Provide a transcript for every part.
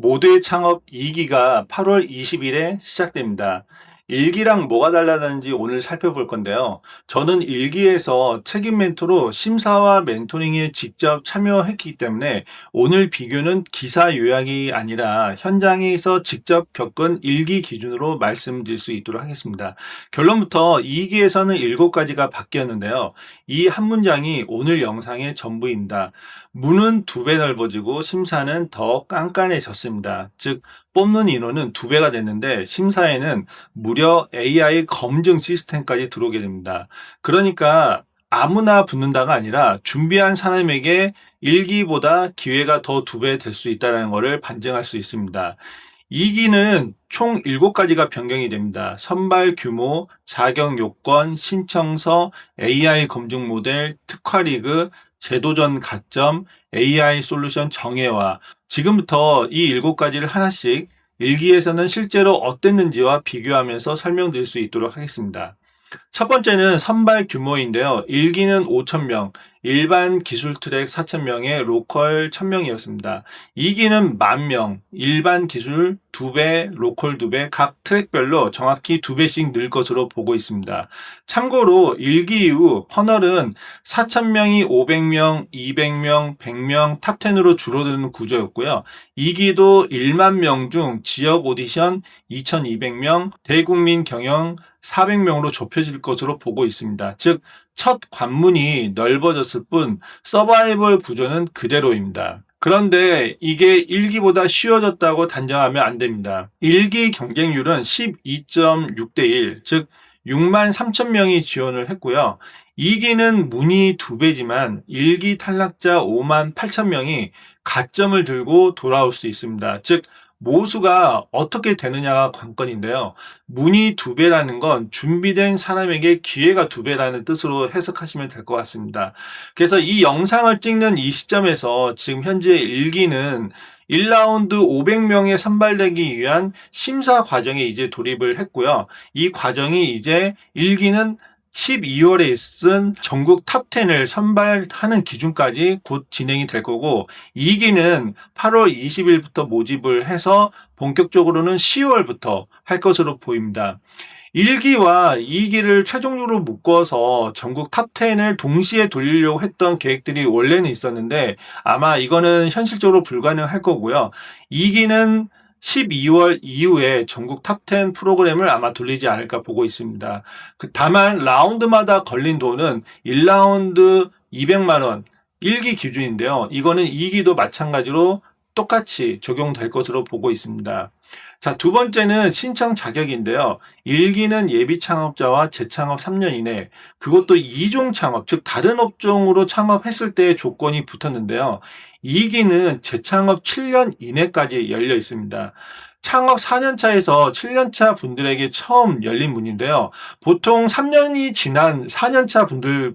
모두의 창업 2기가 8월 20일에 시작됩니다. 1기랑 뭐가 달라졌는지 오늘 살펴볼 건데요. 저는 1기에서 책임 멘토로 심사와 멘토링에 직접 참여했기 때문에 오늘 비교는 기사 요약이 아니라 현장에서 직접 겪은 1기 기준으로 말씀드릴 수 있도록 하겠습니다. 결론부터 2기에서는 7가지가 바뀌었는데요. 이 한 문장이 오늘 영상의 전부입니다. 문은 2배 넓어지고 심사는 더 깐깐해졌습니다. 즉, 뽑는 인원은 2배가 됐는데 심사에는 무려 AI 검증 시스템까지 들어오게 됩니다. 그러니까 아무나 붙는다가 아니라 준비한 사람에게 1기보다 기회가 더 2배 될 수 있다는 것을 반증할 수 있습니다. 2기는 총 7가지가 변경이 됩니다. 선발 규모, 자격 요건, 신청서, AI 검증 모델, 특화 리그, 제도전 가점, AI 솔루션 정예화. 지금부터 이 7가지를 하나씩 1기에서는 실제로 어땠는지와 비교하면서 설명드릴 수 있도록 하겠습니다. 첫 번째는 선발 규모인데요. 1기는 5,000명, 일반 기술 트랙 4,000명에 로컬 1,000명이었습니다. 2기는 10,000명, 일반 기술 2배, 로컬 2배, 각 트랙별로 정확히 2배씩 늘 것으로 보고 있습니다. 참고로 1기 이후 퍼널은 4,000명이 500명, 200명, 100명, 탑10으로 줄어드는 구조였고요. 2기도 1만 명 중 지역 오디션 2,200명, 대국민 경영 400명으로 좁혀질 것으로 보고 있습니다. 즉, 첫 관문이 넓어졌을 뿐 서바이벌 구조는 그대로입니다. 그런데 이게 1기보다 쉬워졌다고 단정하면 안 됩니다. 1기 경쟁률은 12.6대 1, 즉 6만 3천 명이 지원을 했고요. 2기는 문이 2배지만 1기 탈락자 5만 8천 명이 가점을 들고 돌아올 수 있습니다. 즉 모수가 어떻게 되느냐가 관건인데요. 문이 2배라는 건 준비된 사람에게 기회가 2배라는 뜻으로 해석하시면 될 것 같습니다. 그래서 이 영상을 찍는 이 시점에서 지금 현재 1기는 1라운드 500명에 선발되기 위한 심사 과정에 이제 돌입을 했고요. 이 과정이 이제 1기는 12월에 있은 전국 탑10을 선발하는 기준까지 곧 진행이 될 거고 2기는 8월 20일부터 모집을 해서 본격적으로는 10월부터 할 것으로 보입니다. 1기와 2기를 최종적으로 묶어서 전국 탑10을 동시에 돌리려고 했던 계획들이 원래는 있었는데 아마 이거는 현실적으로 불가능할 거고요. 2기는 12월 이후에 전국 탑10 프로그램을 아마 돌리지 않을까 보고 있습니다. 다만 라운드마다 걸린 돈은 1라운드 200만 원 1기 기준인데요. 이거는 2기도 마찬가지로 똑같이 적용될 것으로 보고 있습니다. 자, 두 번째는 신청 자격인데요. 1기는 예비 창업자와 재창업 3년 이내, 그것도 이종 창업, 즉 다른 업종으로 창업했을 때의 조건이 붙었는데요. 2기는 재창업 7년 이내까지 열려 있습니다. 창업 4년차에서 7년차 분들에게 처음 열린 문인데요. 보통 3년이 지난 4년차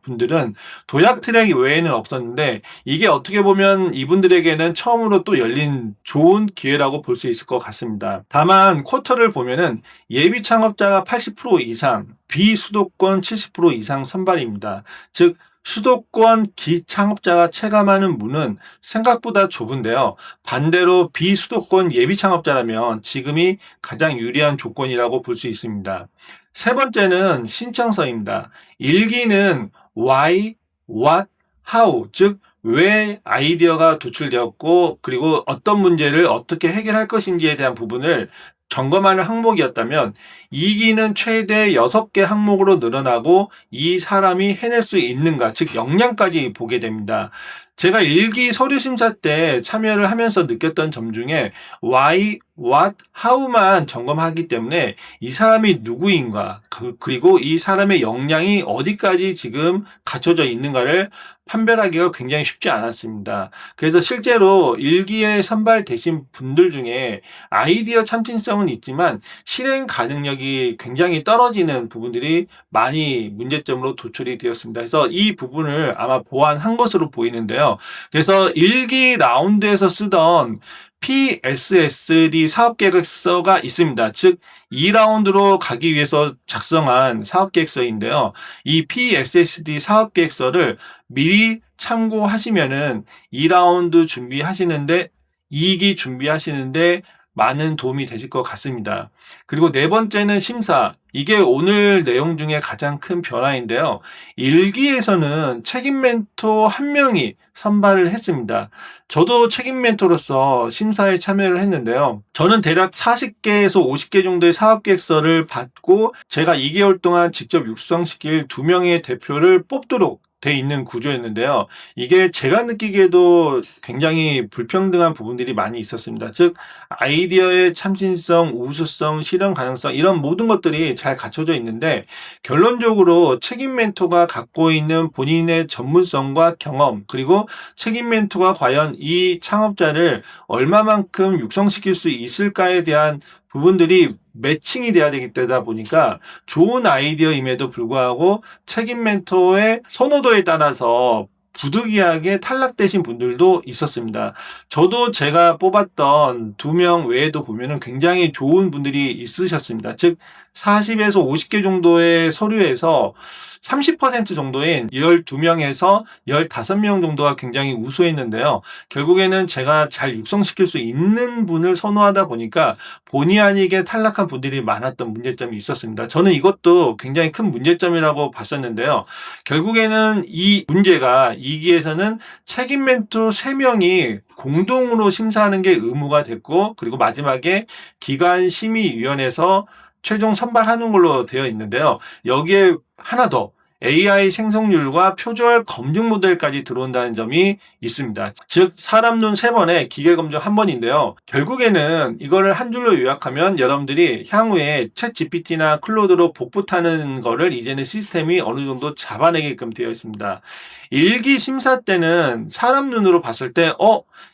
분들은 도약 트랙 외에는 없었는데 이게 어떻게 보면 이분들에게는 처음으로 또 열린 좋은 기회라고 볼 수 있을 것 같습니다. 다만 쿼터를 보면은 예비 창업자가 80% 이상, 비수도권 70% 이상 선발입니다. 즉 수도권 기창업자가 체감하는 문은 생각보다 좁은데요. 반대로 비수도권 예비 창업자라면 지금이 가장 유리한 조건이라고 볼 수 있습니다. 세 번째는 신청서입니다. 1기는 why, what, how, 즉 왜 아이디어가 도출되었고 그리고 어떤 문제를 어떻게 해결할 것인지에 대한 부분을 점검하는 항목이었다면 2기는 최대 6개 항목으로 늘어나고 이 사람이 해낼 수 있는가, 즉 역량까지 보게 됩니다. 제가 1기 서류 심사 때 참여를 하면서 느꼈던 점 중에 why, what, how만 점검하기 때문에 이 사람이 누구인가, 그리고 이 사람의 역량이 어디까지 지금 갖춰져 있는가를 판별하기가 굉장히 쉽지 않았습니다. 그래서 실제로 1기에 선발되신 분들 중에 아이디어 참신성은 있지만 실행 가능력이 굉장히 떨어지는 부분들이 많이 문제점으로 도출이 되었습니다. 그래서 이 부분을 아마 보완한 것으로 보이는데요. 그래서 1기 라운드에서 쓰던 PSSD 사업계획서가 있습니다. 즉 2라운드로 가기 위해서 작성한 사업계획서인데요. 이 PSSD 사업계획서를 미리 참고하시면은 2라운드 준비하시는데 2기 준비하시는데 많은 도움이 되실 것 같습니다. 그리고 네 번째는 심사. 이게 오늘 내용 중에 가장 큰 변화인데요. 1기에서는 책임 멘토 한 명이 선발을 했습니다. 저도 책임 멘토로서 심사에 참여를 했는데요. 저는 대략 40개에서 50개 정도의 사업 계획서를 받고 제가 2개월 동안 직접 육성시킬 2명의 대표를 뽑도록 돼 있는 구조였는데요. 이게 제가 느끼기에도 굉장히 불평등한 부분들이 많이 있었습니다. 즉 아이디어의 참신성, 우수성, 실현 가능성 이런 모든 것들이 잘 갖춰져 있는데 결론적으로 책임 멘토가 갖고 있는 본인의 전문성과 경험 그리고 책임 멘토가 과연 이 창업자를 얼마만큼 육성시킬 수 있을까에 대한 부분들이 매칭이 돼야 되기 때다 보니까 좋은 아이디어임에도 불구하고 책임 멘토의 선호도에 따라서 부득이하게 탈락되신 분들도 있었습니다. 저도 제가 뽑았던 2명 외에도 보면은 굉장히 좋은 분들이 있으셨습니다. 즉 40에서 50개 정도의 서류에서 30% 정도인 12명에서 15명 정도가 굉장히 우수했는데요. 결국에는 제가 잘 육성시킬 수 있는 분을 선호하다 보니까 본의 아니게 탈락한 분들이 많았던 문제점이 있었습니다. 저는 이것도 굉장히 큰 문제점이라고 봤었는데요. 결국에는 이 문제가 2기에서는 책임 멘토 3명이 공동으로 심사하는 게 의무가 됐고 그리고 마지막에 기관심의위원회에서 최종 선발하는 걸로 되어 있는데요. 여기에 하나 더 AI 생성률과 표절 검증 모델까지 들어온다는 점이 있습니다. 즉 사람 눈 3번에 기계 검증 1번인데요. 결국에는 이거를 한 줄로 요약하면 여러분들이 향후에 챗 GPT나 클로드로 복붙하는 거를 이제는 시스템이 어느 정도 잡아내게끔 되어 있습니다. 1기 심사 때는 사람 눈으로 봤을 때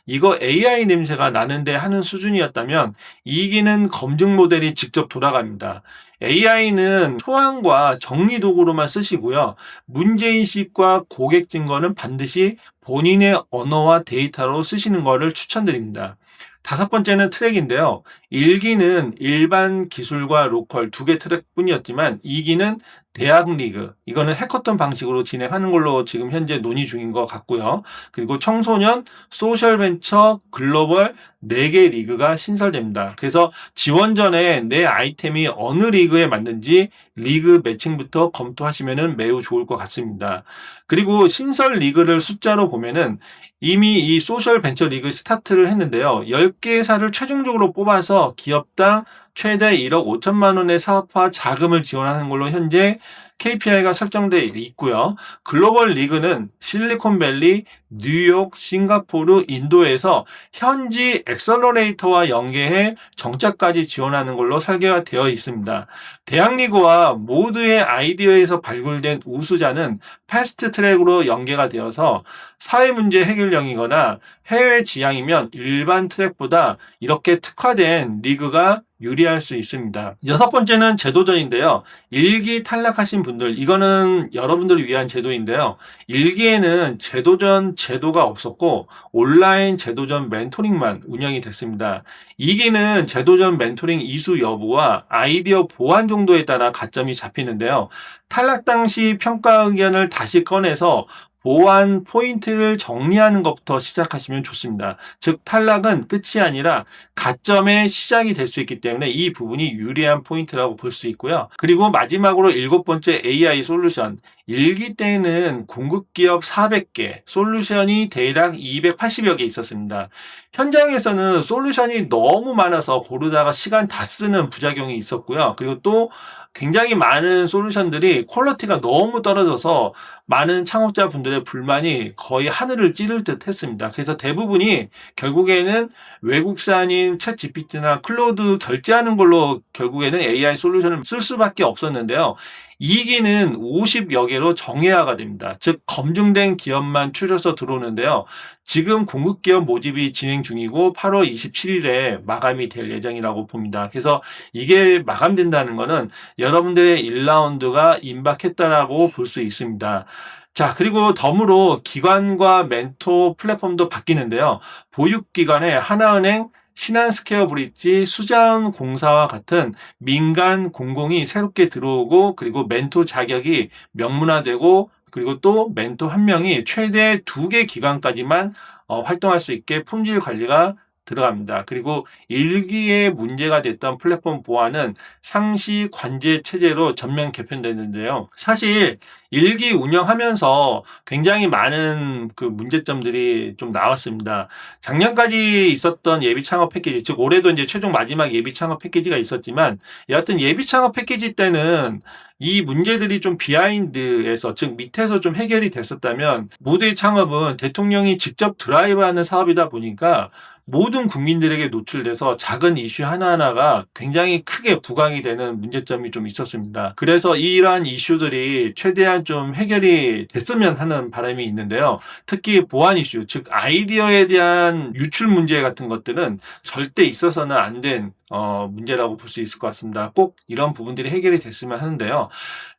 이거 AI 냄새가 나는데 하는 수준이었다면 2기는 검증 모델이 직접 돌아갑니다. AI는 소환과 정리 도구로만 쓰시고요. 문제인식과 고객 증거는 반드시 본인의 언어와 데이터로 쓰시는 것을 추천드립니다. 5번째는 트랙인데요. 1기는 일반 기술과 로컬 2개 트랙뿐이었지만 2기는 대학 리그, 이거는 해커톤 방식으로 진행하는 걸로 지금 현재 논의 중인 것 같고요. 그리고 청소년, 소셜 벤처, 글로벌 4개 리그가 신설됩니다. 그래서 지원 전에 내 아이템이 어느 리그에 맞는지 리그 매칭부터 검토하시면 매우 좋을 것 같습니다. 그리고 신설 리그를 숫자로 보면은 이미 이 소셜 벤처 리그 스타트를 했는데요. 10개 회사를 최종적으로 뽑아서 기업당 최대 1억 5천만 원의 사업화 자금을 지원하는 걸로 현재 KPI가 설정되어 있고요. 글로벌 리그는 실리콘밸리, 뉴욕, 싱가포르, 인도에서 현지 엑셀러레이터와 연계해 정착까지 지원하는 걸로 설계가 되어 있습니다. 대학리그와 모두의 아이디어에서 발굴된 우수자는 패스트 트랙으로 연계가 되어서 사회문제 해결형이거나 해외 지향이면 일반 트랙보다 이렇게 특화된 리그가 유리할 수 있습니다. 6번째는 제도전인데요. 1기 탈락하신 분들, 이거는 여러분들을 위한 제도인데요. 1기에는 제도전 제도가 없었고 온라인 제도전 멘토링만 운영이 됐습니다. 2기는 제도전 멘토링 이수 여부와 아이디어 보완 정도에 따라 가점이 잡히는데요. 탈락 당시 평가 의견을 다시 꺼내서 보완 포인트를 정리하는 것부터 시작하시면 좋습니다. 즉 탈락은 끝이 아니라 가점의 시작이 될 수 있기 때문에 이 부분이 유리한 포인트라고 볼 수 있고요. 그리고 마지막으로 7번째 AI 솔루션. 1기 때는 공급 기업 400개, 솔루션이 대략 280여 개 있었습니다. 현장에서는 솔루션이 너무 많아서 고르다가 시간 다 쓰는 부작용이 있었고요. 그리고 또 굉장히 많은 솔루션들이 퀄리티가 너무 떨어져서 많은 창업자분들의 불만이 거의 하늘을 찌를 듯 했습니다. 그래서 대부분이 결국에는 외국산인 챗 GPT나 클로드 결제하는 걸로 결국에는 AI 솔루션을 쓸 수밖에 없었는데요. 2기는 50여 개로 정예화가 됩니다. 즉 검증된 기업만 추려서 들어오는데요. 지금 공급 기업 모집이 진행 중이고 8월 27일에 마감이 될 예정이라고 봅니다. 그래서 이게 마감된다는 것은 여러분들의 1라운드가 임박했다라고 볼 수 있습니다. 자, 그리고 덤으로 기관과 멘토 플랫폼도 바뀌는데요. 보육기관의 하나은행, 신한스퀘어 브릿지, 수자원공사와 같은 민간 공공이 새롭게 들어오고 그리고 멘토 자격이 명문화되고 그리고 또 멘토 한 명이 최대 2개 기관까지만 활동할 수 있게 품질 관리가 들어갑니다. 그리고 일기에 문제가 됐던 플랫폼 보안은 상시 관제 체제로 전면 개편됐는데요. 사실 일기 운영하면서 굉장히 많은 그 문제점들이 좀 나왔습니다. 작년까지 있었던 예비 창업 패키지, 즉 올해도 이제 최종 마지막 예비 창업 패키지가 있었지만, 여하튼 예비 창업 패키지 때는 이 문제들이 좀 비하인드에서, 즉 밑에서 좀 해결이 됐었다면, 모두의 창업은 대통령이 직접 드라이브하는 사업이다 보니까 모든 국민들에게 노출돼서 작은 이슈 하나하나가 굉장히 크게 부각이 되는 문제점이 좀 있었습니다. 그래서 이러한 이슈들이 최대한 좀 해결이 됐으면 하는 바람이 있는데요. 특히 보안 이슈, 즉 아이디어에 대한 유출 문제 같은 것들은 절대 있어서는 안 된 문제라고 볼 수 있을 것 같습니다. 꼭 이런 부분들이 해결이 됐으면 하는데요.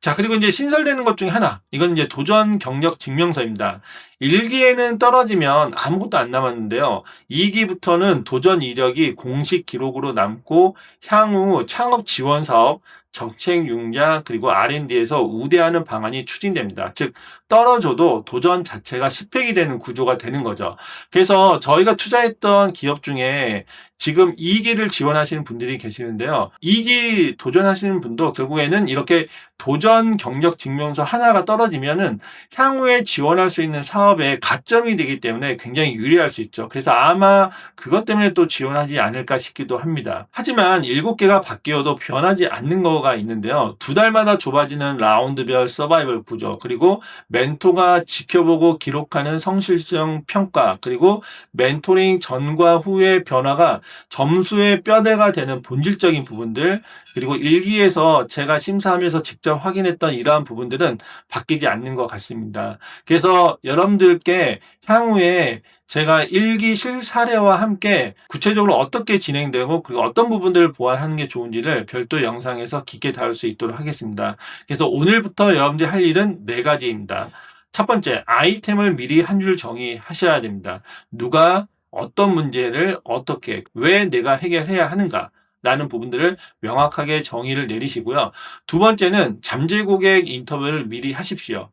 자, 그리고 이제 신설되는 것 중에 하나, 이건 이제 도전 경력 증명서입니다. 1기에는 떨어지면 아무것도 안 남았는데요. 2기부터는 도전 이력이 공식 기록으로 남고 향후 창업 지원 사업, 정책 융자 그리고 R&D에서 우대하는 방안이 추진됩니다. 즉 떨어져도 도전 자체가 스펙이 되는 구조가 되는 거죠. 그래서 저희가 투자했던 기업 중에 지금 2기를 지원하시는 분들이 계시는데요. 2기 도전하시는 분도 결국에는 이렇게 도전 경력 증명서 하나가 떨어지면은 향후에 지원할 수 있는 사업에 가점이 되기 때문에 굉장히 유리할 수 있죠. 그래서 아마 그것 때문에 또 지원하지 않을까 싶기도 합니다. 하지만 7개가 바뀌어도 변하지 않는 거가 있는데요. 2달마다 좁아지는 라운드별 서바이벌 구조, 그리고 멘토가 지켜보고 기록하는 성실성 평가, 그리고 멘토링 전과 후의 변화가 점수의 뼈대가 되는 본질적인 부분들, 그리고 1기에서 제가 심사하면서 직접 확인했던 이러한 부분들은 바뀌지 않는 것 같습니다. 그래서 여러분들께 향후에 제가 1기 실사례와 함께 구체적으로 어떻게 진행되고 그리고 어떤 부분들을 보완하는 게 좋은지를 별도 영상에서 깊게 다룰 수 있도록 하겠습니다. 그래서 오늘부터 여러분들이 할 일은 4가지입니다. 첫 번째, 아이템을 미리 한 줄 정의하셔야 됩니다. 누가 어떤 문제를 어떻게, 왜 내가 해결해야 하는가 라는 부분들을 명확하게 정의를 내리시고요. 두 번째는 잠재 고객 인터뷰를 미리 하십시오.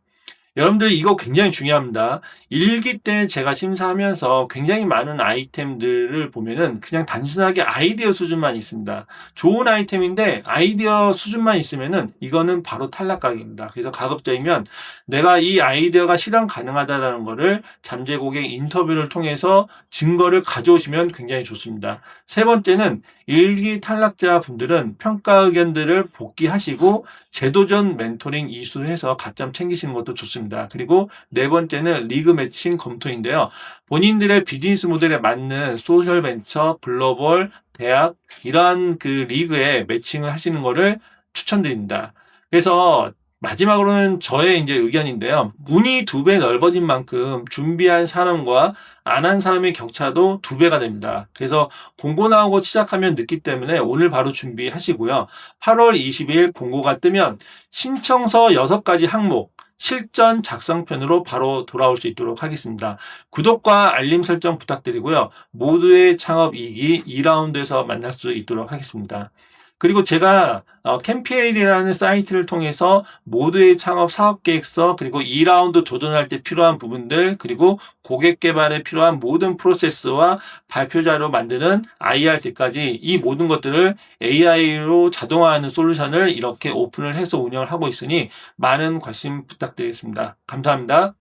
여러분들 이거 굉장히 중요합니다. 1기 때 제가 심사하면서 굉장히 많은 아이템들을 보면은 그냥 단순하게 아이디어 수준만 있습니다. 좋은 아이템인데 아이디어 수준만 있으면은 이거는 바로 탈락각입니다. 그래서 가급적이면 내가 이 아이디어가 실현 가능하다는 거를 잠재 고객 인터뷰를 통해서 증거를 가져오시면 굉장히 좋습니다. 세 번째는 1기 탈락자 분들은 평가 의견들을 복귀하시고 재도전 멘토링 이수해서 가점 챙기시는 것도 좋습니다. 그리고 네 번째는 리그 매칭 검토인데요. 본인들의 비즈니스 모델에 맞는 소셜 벤처, 글로벌, 대학 이러한 그 리그에 매칭을 하시는 것을 추천드립니다. 그래서 마지막으로는 저의 이제 의견인데요. 문이 2배 넓어진 만큼 준비한 사람과 안 한 사람의 격차도 2배가 됩니다. 그래서 공고 나오고 시작하면 늦기 때문에 오늘 바로 준비하시고요. 8월 20일 공고가 뜨면 신청서 6가지 항목, 실전 작성편으로 바로 돌아올 수 있도록 하겠습니다. 구독과 알림 설정 부탁드리고요. 모두의 창업 2기 2라운드에서 만날 수 있도록 하겠습니다. 그리고 제가 캠피에일이라는 사이트를 통해서 모두의 창업 사업계획서, 그리고 2라운드 도전할 때 필요한 부분들, 그리고 고객 개발에 필요한 모든 프로세스와 발표 자료 만드는 IRC까지 이 모든 것들을 AI로 자동화하는 솔루션을 이렇게 오픈을 해서 운영을 하고 있으니 많은 관심 부탁드리겠습니다. 감사합니다.